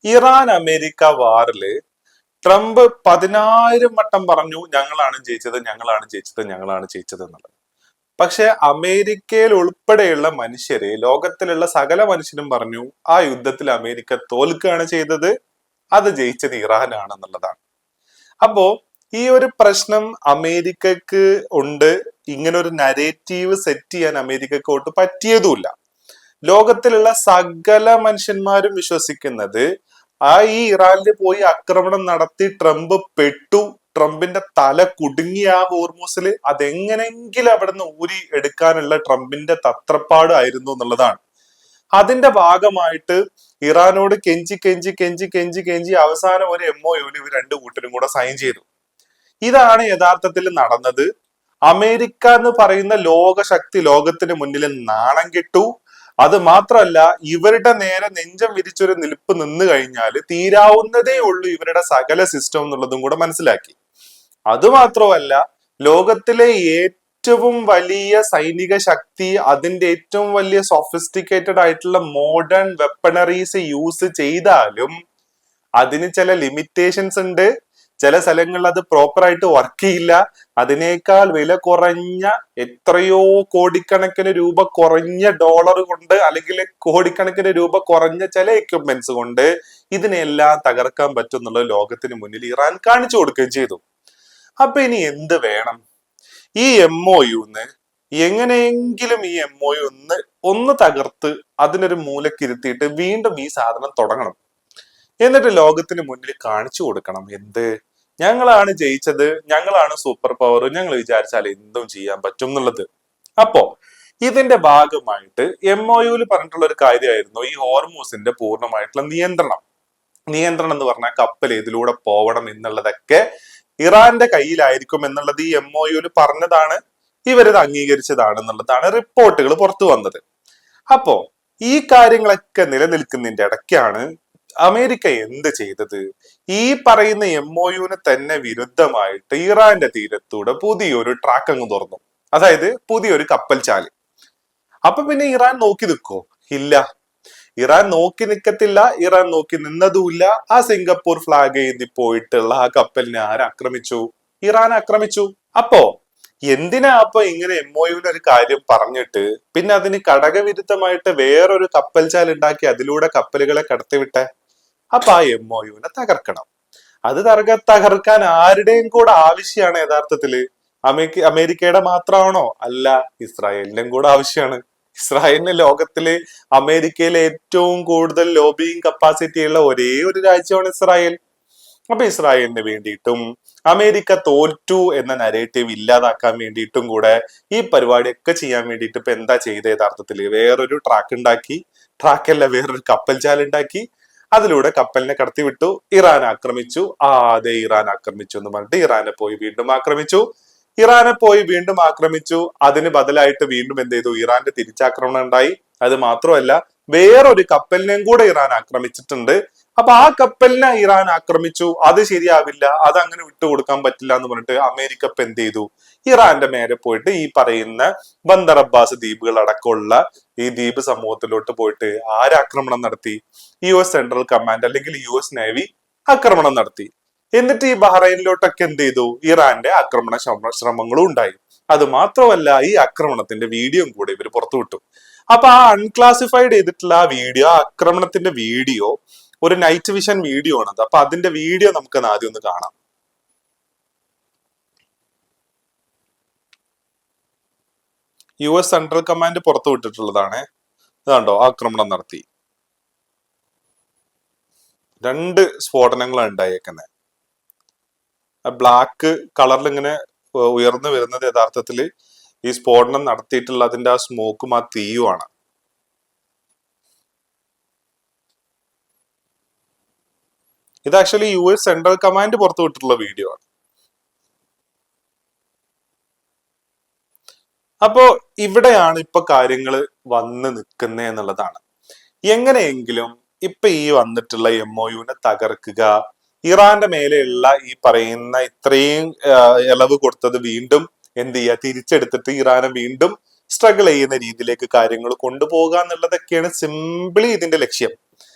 Iran America വാറില് Trump 10,000 വട്ടം പറഞ്ഞു ഞങ്ങളാണ് ജയിച്ചത്, ഞങ്ങളാണ് ജയിച്ചത്, ഞങ്ങളാണ് ജയിച്ചത് എന്നുള്ളത്. പക്ഷെ അമേരിക്കയിൽ ഉൾപ്പെടെയുള്ള മനുഷ്യര്, ലോകത്തിലുള്ള സകല മനുഷ്യരും പറഞ്ഞു ആ യുദ്ധത്തിൽ അമേരിക്ക തോൽക്കുകയാണ് ചെയ്തത്, അത് ജയിച്ചത് ഇറാനാണെന്നുള്ളതാണ്. അപ്പോ ഈ ഒരു പ്രശ്നം അമേരിക്കക്ക് ഉണ്ട്. ഇങ്ങനെ ഒരു നരേറ്റീവ് സെറ്റ് ചെയ്യാൻ അമേരിക്കക്ക് ഒട്ട് പറ്റിയതുമില്ല. ലോകത്തിലുള്ള സകല മനുഷ്യന്മാരും വിശ്വസിക്കുന്നത് ഈ ഇറാനിൽ പോയി ആക്രമണം നടത്തി ട്രംപ് പെട്ടു, ട്രംപിന്റെ തല കുടുങ്ങിയ ആ ഹോർമൂസിൽ അതെങ്ങനെങ്കിലും അവിടുന്ന് ഊരി എടുക്കാനുള്ള ട്രംപിന്റെ തത്രപ്പാടായിരുന്നു എന്നുള്ളതാണ്. അതിന്റെ ഭാഗമായിട്ട് ഇറാനോട് കെഞ്ചി കെഞ്ചി കെഞ്ചി കെഞ്ചി കെഞ്ചി അവസാനം ഒരു MOU ഇവർ രണ്ടു കൂട്ടരും കൂടെ സൈൻ ചെയ്തു. ഇതാണ് യഥാർത്ഥത്തിൽ നടന്നത്. അമേരിക്ക എന്ന് പറയുന്ന ലോകശക്തി ലോകത്തിന് മുന്നിൽ നാണം കിട്ടു. അത് മാത്രമല്ല, ഇവരുടെ നേരെ നെഞ്ചം വിരിച്ചൊരു നിൽപ്പ് നിന്ന് കഴിഞ്ഞാൽ തീരാവുന്നതേ ഉള്ളൂ ഇവരുടെ സകല സിസ്റ്റം എന്നുള്ളതും കൂടെ മനസ്സിലാക്കി. അതുമാത്രമല്ല, ലോകത്തിലെ ഏറ്റവും വലിയ സൈനിക ശക്തി, അതിന്റെ ഏറ്റവും വലിയ സോഫിസ്റ്റിക്കേറ്റഡ് ആയിട്ടുള്ള മോഡേൺ വെപ്പണറീസ് യൂസ് ചെയ്താലും അതിന് ചില ലിമിറ്റേഷൻസ് ഉണ്ട്. ചില സ്ഥലങ്ങളിൽ അത് പ്രോപ്പർ ആയിട്ട് വർക്ക് ചെയ്യില്ല. അതിനേക്കാൾ വില കുറഞ്ഞ എത്രയോ കോടിക്കണക്കിന് രൂപ കുറഞ്ഞ ഡോളർ കൊണ്ട്, അല്ലെങ്കിൽ കോടിക്കണക്കിന് രൂപ കുറഞ്ഞ ചില എക്യുപ്മെന്റ്സ് കൊണ്ട് ഇതിനെല്ലാം തകർക്കാൻ പറ്റും എന്നുള്ളത് ലോകത്തിന് മുന്നിൽ ഇറാൻ കാണിച്ചു കൊടുക്കുകയും ചെയ്തു. അപ്പൊ ഇനി എന്ത് വേണം? ഈ MOU എങ്ങനെയെങ്കിലും ഈ MOU ഒന്ന് തകർത്ത് അതിനൊരു മൂലക്കിരുത്തിയിട്ട് വീണ്ടും ഈ സാധനം തുടങ്ങണം. എന്നിട്ട് ലോകത്തിന് മുന്നിൽ കാണിച്ചു കൊടുക്കണം, എന്ത്, ഞങ്ങളാണ് ജയിച്ചത്, ഞങ്ങളാണ് സൂപ്പർ പവർ, ഞങ്ങൾ വിചാരിച്ചാൽ എന്തും ചെയ്യാൻ പറ്റും എന്നുള്ളത്. അപ്പോ ഇതിന്റെ ഭാഗമായിട്ട് MOU പറഞ്ഞിട്ടുള്ള ഒരു കാര്യമായിരുന്നു ഈ ഹോർമൂസിന്റെ പൂർണ്ണമായിട്ടുള്ള നിയന്ത്രണം. നിയന്ത്രണം എന്ന് പറഞ്ഞാൽ കപ്പൽ ഇതിലൂടെ പോവണം എന്നുള്ളതൊക്കെ ഇറാന്റെ കയ്യിലായിരിക്കും എന്നുള്ളത് ഈ MOU പറഞ്ഞതാണ്, ഇവരത് അംഗീകരിച്ചതാണ് എന്നുള്ളതാണ് റിപ്പോർട്ടുകൾ പുറത്തു വന്നത്. അപ്പോ ഈ കാര്യങ്ങളൊക്കെ നിലനിൽക്കുന്നതിന്റെ ഇടയ്ക്കാണ് അമേരിക്ക എന്ത് ചെയ്തത്? ഈ പറയുന്ന MOU തന്നെ വിരുദ്ധമായിട്ട് ഇറാന്റെ തീരത്തൂടെ പുതിയൊരു ട്രാക്ക് അങ്ങ് തുറന്നു. അതായത് പുതിയൊരു കപ്പൽ ചാല്. അപ്പൊ പിന്നെ ഇറാൻ നോക്കി നിൽക്കോ? ഇല്ല, ഇറാൻ നോക്കി നിൽക്കത്തില്ല. ഇറാൻ നോക്കി നിന്നതുമില്ല. ആ സിംഗപ്പൂർ ഫ്ലാഗ് എഴുതി പോയിട്ടുള്ള ആ കപ്പലിനെ ആക്രമിച്ചു? ഇറാൻ ആക്രമിച്ചു. അപ്പോ എന്തിനാ അപ്പൊ ഇങ്ങനെ MOU ഒരു കാര്യം പറഞ്ഞിട്ട് പിന്നെ അതിന് ഘടകവിരുദ്ധമായിട്ട് വേറൊരു കപ്പൽ ചാൽ ഉണ്ടാക്കി അതിലൂടെ കപ്പലുകളെ കടത്തിവിട്ടെ? അപ്പൊ ആ MOU തകർക്കണം. അത് തകർക്കാൻ ആരുടെയും കൂടെ ആവശ്യമാണ് യഥാർത്ഥത്തില്? അമേരിക്കയുടെ മാത്രമാണോ? അല്ല, ഇസ്രായേലിന്റെയും കൂടെ ആവശ്യമാണ്. ഇസ്രായേലിന് ലോകത്തില് അമേരിക്കയിലെ ഏറ്റവും കൂടുതൽ ലോബിയിങ് കപ്പാസിറ്റി ഉള്ള ഒരേ ഒരു രാജ്യമാണ് ഇസ്രായേൽ. അപ്പൊ ഇസ്രായേലിന് വേണ്ടിയിട്ടും അമേരിക്ക തോറ്റു എന്ന നരേറ്റീവ് ഇല്ലാതാക്കാൻ വേണ്ടിയിട്ടും കൂടെ ഈ പരിപാടിയൊക്കെ ചെയ്യാൻ വേണ്ടിയിട്ട് ഇപ്പൊ എന്താ ചെയ്ത യഥാർത്ഥത്തില്? വേറൊരു ട്രാക്ക് ഉണ്ടാക്കി, ട്രാക്കല്ല വേറൊരു കപ്പൽ ചാലുണ്ടാക്കി, അതിലൂടെ കപ്പലിനെ കടത്തിവിട്ടു. ഇറാൻ ആക്രമിച്ചു. അതെ, ഇറാൻ ആക്രമിച്ചു എന്ന് പറഞ്ഞിട്ട് ഇറാനെ പോയി വീണ്ടും ആക്രമിച്ചു. അതിന് ബദലായിട്ട് വീണ്ടും എന്ത് ചെയ്തു? ഇറാന്റെ തിരിച്ചാക്രമണം ഉണ്ടായി. അത് മാത്രമല്ല, വേറൊരു കപ്പലിനെയും കൂടെ ഇറാൻ ആക്രമിച്ചിട്ടുണ്ട്. അപ്പൊ ആ കപ്പലിനെ ഇറാൻ ആക്രമിച്ചു. അത് ശരിയാവില്ല, അത് അങ്ങനെ വിട്ടുകൊടുക്കാൻ പറ്റില്ല എന്ന് പറഞ്ഞിട്ട് അമേരിക്ക ഇപ്പൊ എന്ത് ചെയ്തു? ഇറാന്റെ മേലെ പോയിട്ട് ഈ പറയുന്ന ബന്ദർ അബ്ബാസ് ദ്വീപുകൾ അടക്കമുള്ള ഈ ദ്വീപ് സമൂഹത്തിലോട്ട് പോയിട്ട് ആരാക്രമണം നടത്തി? US സെൻട്രൽ കമാൻഡ് അല്ലെങ്കിൽ US നേവി ആക്രമണം നടത്തി. എന്നിട്ട് ഈ ബഹ്റൈനിലോട്ടൊക്കെ എന്ത് ചെയ്തു? ഇറാന്റെ ആക്രമണ ശ്രമങ്ങളും ഉണ്ടായി. അത് മാത്രമല്ല, ഈ ആക്രമണത്തിന്റെ വീഡിയോ കൂടെ ഇവർ പുറത്തുവിട്ടു. അപ്പൊ ആ അൺക്ലാസിഫൈഡ് ചെയ്തിട്ടുള്ള ആ വീഡിയോ, ആക്രമണത്തിന്റെ വീഡിയോ ഒരു നൈറ്റ് വിഷൻ വീഡിയോ ആണത്. അപ്പൊ അതിന്റെ വീഡിയോ നമുക്ക് ആദ്യം ഒന്ന് കാണാം. US സെൻട്രൽ കമാൻഡ് പുറത്തു വിട്ടിട്ടുള്ളതാണ്. ഇതാണ്ടോ, ആക്രമണം നടത്തി. 2 സ്ഫോടനങ്ങളാണ് ഉണ്ടായേക്കുന്നത്. ബ്ലാക്ക് കളറിൽ ഇങ്ങനെ ഉയർന്നു വരുന്നത് യഥാർത്ഥത്തില് ഈ സ്ഫോടനം നടത്തിയിട്ടുള്ള അതിന്റെ ആ സ്മോക്കും ആ തീയുമാണ്. ഇത് ആക്ച്വലി US സെൻട്രൽ കമാൻഡ് പുറത്തു വിട്ടിട്ടുള്ള വീഡിയോ ആണ്. അപ്പോ ഇവിടെയാണ് ഇപ്പൊ കാര്യങ്ങൾ വന്ന് നിൽക്കുന്നത് എന്നുള്ളതാണ്. എങ്ങനെയെങ്കിലും ഇപ്പൊ ഈ വന്നിട്ടുള്ള MOU തകർക്കുക, ഇറാന്റെ മേലെയുള്ള ഈ പറയുന്ന ഇത്രയും ഇളവ് കൊടുത്തത് വീണ്ടും എന്ത് ചെയ്യുക, തിരിച്ചെടുത്തിട്ട് ഇറാനെ വീണ്ടും സ്ട്രഗിൾ ചെയ്യുന്ന രീതിയിലേക്ക് കാര്യങ്ങൾ കൊണ്ടുപോകുക എന്നുള്ളതൊക്കെയാണ് സിംപിളി ഇതിന്റെ ലക്ഷ്യം.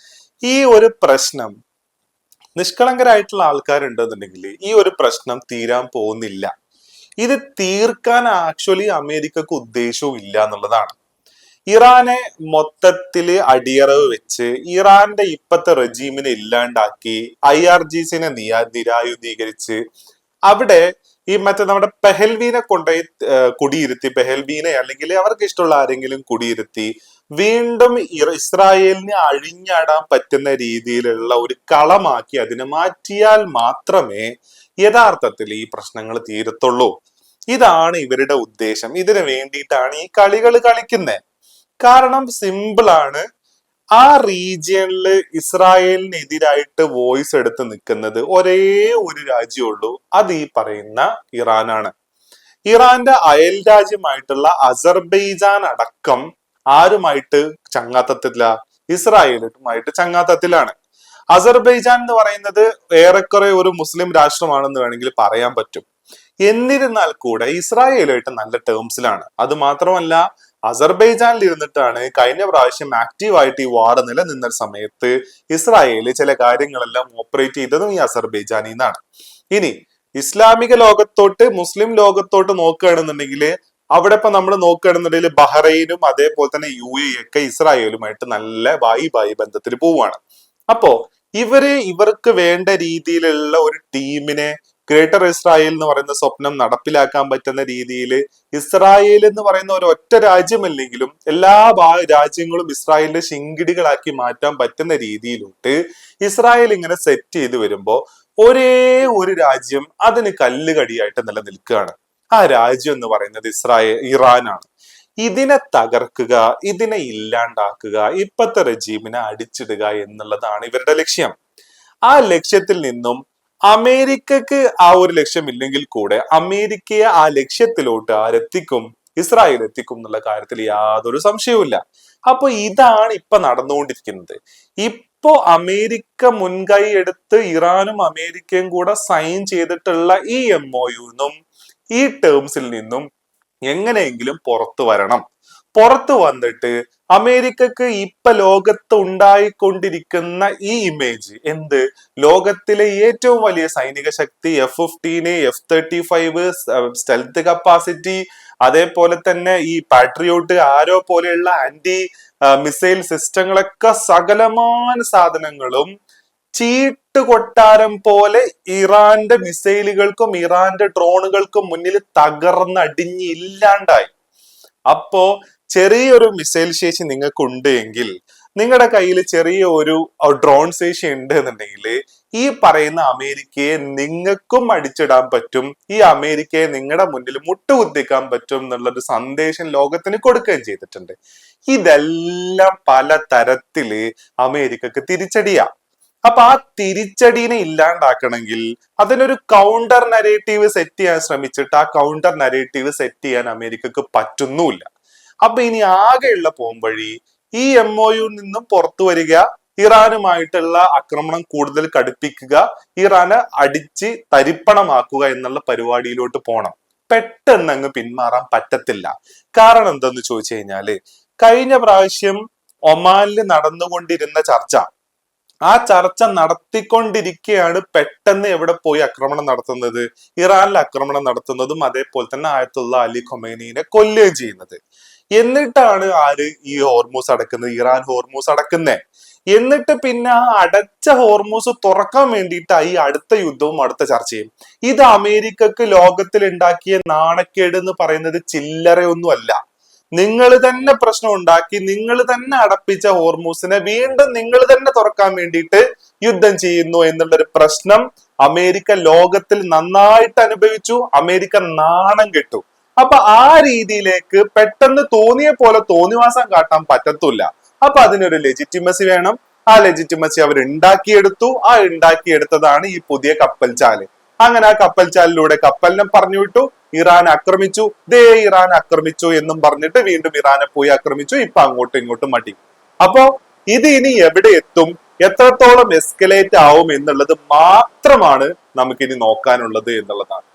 ഈ ഒരു പ്രശ്നം നിഷ്കളങ്കരായിട്ടുള്ള ആൾക്കാരുണ്ടെന്നുണ്ടെങ്കിൽ ഈ ഒരു പ്രശ്നം തീരാൻ പോകുന്നില്ല. ഇത് തീർക്കാൻ ആക്ച്വലി അമേരിക്കക്ക് ഉദ്ദേശവും ഇല്ല എന്നുള്ളതാണ്. ഇറാനെ മൊത്തത്തില് അടിയറവ് വെച്ച് ഇറാന്റെ ഇപ്പത്തെ റെജീമിനെ ഇല്ലാണ്ടാക്കി IRGCനെ നിരായുധീകരിച്ച് അവിടെ ഈ മറ്റേ നമ്മുടെ പെഹൽവീനെ കൊണ്ടുപോയി കുടിയിരുത്തി, പെഹൽവീനെ അല്ലെങ്കിൽ അവർക്ക് ഇഷ്ടമുള്ള ആരെങ്കിലും കുടിയിരുത്തി വീണ്ടും ഇസ്രായേലിനെ അഴിഞ്ഞാടാൻ പറ്റുന്ന രീതിയിലുള്ള ഒരു കളമാക്കി അതിനെ മാറ്റിയാൽ മാത്രമേ യഥാർത്ഥത്തിൽ ഈ പ്രശ്നങ്ങൾ തീരത്തുള്ളൂ. ഇതാണ് ഇവരുടെ ഉദ്ദേശം. ഇതിനു വേണ്ടിയിട്ടാണ് ഈ കളികൾ കളിക്കുന്നത്. കാരണം സിമ്പിൾ ആണ്. ആ റീജിയനില് ഇസ്രായേലിനെതിരായിട്ട് വോയിസ് എടുത്ത് നിൽക്കുന്നത് ഒരേ ഒരു രാജ്യമുള്ളൂ, അത് ഈ പറയുന്ന ഇറാനാണ്. ഇറാന്റെ അയൽ രാജ്യമായിട്ടുള്ള അസർബൈജാൻ അടക്കം ആരുമായിട്ട് ചങ്ങാത്തത്തില്ല, ഇസ്രായേലുമായിട്ട് ചങ്ങാത്തത്തിലാണ്. അസർബൈജാൻ എന്ന് പറയുന്നത് ഏറെക്കുറെ ഒരു മുസ്ലിം രാഷ്ട്രമാണെന്ന് വേണമെങ്കിൽ പറയാൻ പറ്റും. എന്നിരുന്നാൽ കൂടെ ഇസ്രായേലുമായിട്ട് നല്ല ടേംസിലാണ്. അത് മാത്രമല്ല, അസർബൈജാനിൽ ഇരുന്നിട്ടാണ് കഴിഞ്ഞ പ്രാവശ്യം ആക്റ്റീവായിട്ട് ഈ വാർ നിലനിന്ന സമയത്ത് ഇസ്രായേല് ചില കാര്യങ്ങളെല്ലാം ഓപ്പറേറ്റ് ചെയ്തതും ഈ അസർബൈജാനിൽ നിന്നാണ്. ഇനി ഇസ്ലാമിക ലോകത്തോട്ട് മുസ്ലിം ലോകത്തോട്ട് നോക്കുകയാണെന്നുണ്ടെങ്കിൽ അവിടെ ഇപ്പൊ നമ്മൾ നോക്കുകയാണെന്നുണ്ടെങ്കിൽ ബഹ്റൈനും അതേപോലെ തന്നെ UAE ഒക്കെ ഇസ്രായേലുമായിട്ട് നല്ല ബായി ബന്ധത്തിൽ പോവുകയാണ്. അപ്പോ ഇവർക്ക് വേണ്ട രീതിയിലുള്ള ഒരു ടീമിനെ ഗ്രേറ്റർ ഇസ്രായേൽ എന്ന് പറയുന്ന സ്വപ്നം നടപ്പിലാക്കാൻ പറ്റുന്ന രീതിയിൽ ഇസ്രായേൽ എന്ന് പറയുന്ന ഒരു ഒറ്റ രാജ്യമല്ലെങ്കിലും എല്ലാ രാജ്യങ്ങളും ഇസ്രായേലിന്റെ ശിങ്കിടികളാക്കി മാറ്റാൻ പറ്റുന്ന രീതിയിലോട്ട് ഇസ്രായേൽ ഇങ്ങനെ സെറ്റ് ചെയ്ത് വരുമ്പോ ഒരേ ഒരു രാജ്യം അതിന് കല്ലുകടിയായിട്ട് നിലനിൽക്കുകയാണ്. ആ രാജ്യം എന്ന് പറയുന്നത് ഇറാനാണ്. ഇതിനെ തകർക്കുക, ഇതിനെ ഇല്ലാണ്ടാക്കുക, ഇപ്പത്തെ റെജീമിനെ അടിച്ചിടുക എന്നുള്ളതാണ് ഇവരുടെ ലക്ഷ്യം. ആ ലക്ഷ്യത്തിൽ നിന്നും അമേരിക്കക്ക് ആ ഒരു ലക്ഷ്യമില്ലെങ്കിൽ കൂടെ അമേരിക്കയെ ആ ലക്ഷ്യത്തിലോട്ട് ആരെത്തിക്കും? ഇസ്രായേൽ എത്തിക്കും എന്നുള്ള കാര്യത്തിൽ യാതൊരു സംശയവുമില്ല. അപ്പൊ ഇതാണ് ഇപ്പൊ നടന്നുകൊണ്ടിരിക്കുന്നത്. ഇപ്പോ അമേരിക്ക മുൻകൈ എടുത്ത് ഇറാനും അമേരിക്കയും കൂടെ സൈൻ ചെയ്തിട്ടുള്ള ഈ MOU ഈ ടേംസിൽ നിന്നും എങ്ങനെയെങ്കിലും പുറത്തു വരണം. പുറത്തു വന്നിട്ട് അമേരിക്കക്ക് ഇപ്പൊ ലോകത്ത് ഉണ്ടായിക്കൊണ്ടിരിക്കുന്ന ഈ ഇമേജ് എന്ത്, ലോകത്തിലെ ഏറ്റവും വലിയ സൈനിക ശക്തി, F-15, F-35, സ്റ്റെൽത്ത് കപ്പാസിറ്റി, അതേപോലെ തന്നെ ഈ പാട്രിയോട്ട് ആരോ പോലെയുള്ള ആന്റി മിസൈൽ സിസ്റ്റങ്ങളൊക്കെ സകലമാന സാധനങ്ങളും ചീട്ട് കൊട്ടാരം പോലെ ഇറാന്റെ മിസൈലുകൾക്കും ഇറാന്റെ ഡ്രോണുകൾക്കും മുന്നിൽ തകർന്നടിഞ്ഞ് ഇല്ലാണ്ടായി. അപ്പോ ചെറിയൊരു മിസൈൽ ശേഷി നിങ്ങൾക്കുണ്ട് എങ്കിൽ, നിങ്ങളുടെ കയ്യിൽ ചെറിയ ഒരു ഡ്രോൺ ശേഷി ഉണ്ട് എന്നുണ്ടെങ്കിൽ ഈ പറയുന്ന അമേരിക്കയെ നിങ്ങൾക്കും അടിച്ചിടാൻ പറ്റും, ഈ അമേരിക്കയെ നിങ്ങളുടെ മുന്നിൽ മുട്ടുകുത്തിക്കാൻ പറ്റും എന്നുള്ളൊരു സന്ദേശം ലോകത്തിന് കൊടുക്കുകയും ചെയ്തിട്ടുണ്ട്. ഇതെല്ലാം പല തരത്തില് അമേരിക്കക്ക് തിരിച്ചടിയാ. അപ്പൊ ആ തിരിച്ചടീനെ ഇല്ലാണ്ടാക്കണമെങ്കിൽ അതിനൊരു കൗണ്ടർ നരേറ്റീവ് സെറ്റ് ചെയ്യാൻ ശ്രമിച്ചിട്ട് ആ കൗണ്ടർ നരേറ്റീവ് സെറ്റ് ചെയ്യാൻ അമേരിക്കക്ക് പറ്റുന്നുമില്ല. അപ്പൊ ഇനി ആകെയുള്ള പോംവഴി ഈ MOU നിന്നും പുറത്തു വരിക, ഇറാനുമായിട്ടുള്ള ആക്രമണം കൂടുതൽ കടുപ്പിക്കുക, ഇറാനെ അടിച്ച് തരിപ്പണമാക്കുക എന്നുള്ള പരിപാടിയിലോട്ട് പോണം. പെട്ടെന്ന് അങ്ങ് പിന്മാറാൻ പറ്റത്തില്ല. കാരണം എന്തെന്ന് ചോദിച്ചു കഴിഞ്ഞാല്, കഴിഞ്ഞ പ്രാവശ്യം ഒമാനിൽ നടന്നുകൊണ്ടിരുന്ന ചർച്ച, ആ ചർച്ച നടത്തിക്കൊണ്ടിരിക്കെയാണ് പെട്ടെന്ന് എവിടെ പോയി ആക്രമണം നടത്തുന്നത്? ഇറാനിൽ ആക്രമണം നടത്തുന്നതും അതേപോലെ തന്നെ ആയത്തുള്ള അലി ഖൊമൈനിയെ കൊല്ലുകയും ചെയ്യുന്നത്. എന്നിട്ടാണ് ആര് ഈ ഹോർമൂസ് അടക്കുന്നത്? ഇറാൻ ഹോർമൂസ് അടക്കുന്നേ. എന്നിട്ട് പിന്നെ ആ അടച്ച ഹോർമൂസ് തുറക്കാൻ വേണ്ടിയിട്ടാണ് ഈ അടുത്ത യുദ്ധവും അടുത്ത ചർച്ചയും. ഇത് അമേരിക്കക്ക് ലോകത്തിൽ ഉണ്ടാക്കിയ നാണക്കേട് എന്ന് പറയുന്നത് ചില്ലറയൊന്നും അല്ല. നിങ്ങൾ തന്നെ പ്രശ്നം ഉണ്ടാക്കി, നിങ്ങൾ തന്നെ അടപ്പിച്ച ഹോർമൂസിനെ വീണ്ടും നിങ്ങൾ തന്നെ തുറക്കാൻ വേണ്ടിയിട്ട് യുദ്ധം ചെയ്യുന്നു എന്നുള്ളൊരു പ്രശ്നം അമേരിക്ക ലോകത്തിൽ നന്നായിട്ട് അനുഭവിച്ചു. അമേരിക്ക നാണം കെട്ടു. അപ്പൊ ആ രീതിയിലേക്ക് പെട്ടെന്ന് തോന്നിയ പോലെ തോന്നിവാസം കാട്ടാൻ പറ്റത്തില്ല. അപ്പൊ അതിനൊരു ലെജിറ്റിമസി വേണം. ആ ലെജിറ്റിമസി അവർ ഉണ്ടാക്കിയെടുത്തു. ആ ഉണ്ടാക്കിയെടുത്തതാണ് ഈ പുതിയ കപ്പൽ ചാല്. അങ്ങനെ ആ കപ്പൽ ചാലിലൂടെ കപ്പലിനെ പറഞ്ഞു വിട്ടു, ഇറാൻ ആക്രമിച്ചു, ഇറാൻ ആക്രമിച്ചു എന്നും പറഞ്ഞിട്ട് വീണ്ടും ഇറാനെ പോയി ആക്രമിച്ചു. ഇപ്പൊ അങ്ങോട്ടും ഇങ്ങോട്ടും മടി. അപ്പോ ഇത് ഇനി എവിടെ എത്തും, എത്രത്തോളം എസ്കലേറ്റ് ആവും എന്നുള്ളത് മാത്രമാണ് നമുക്കിനി നോക്കാനുള്ളത് എന്നുള്ളതാണ്.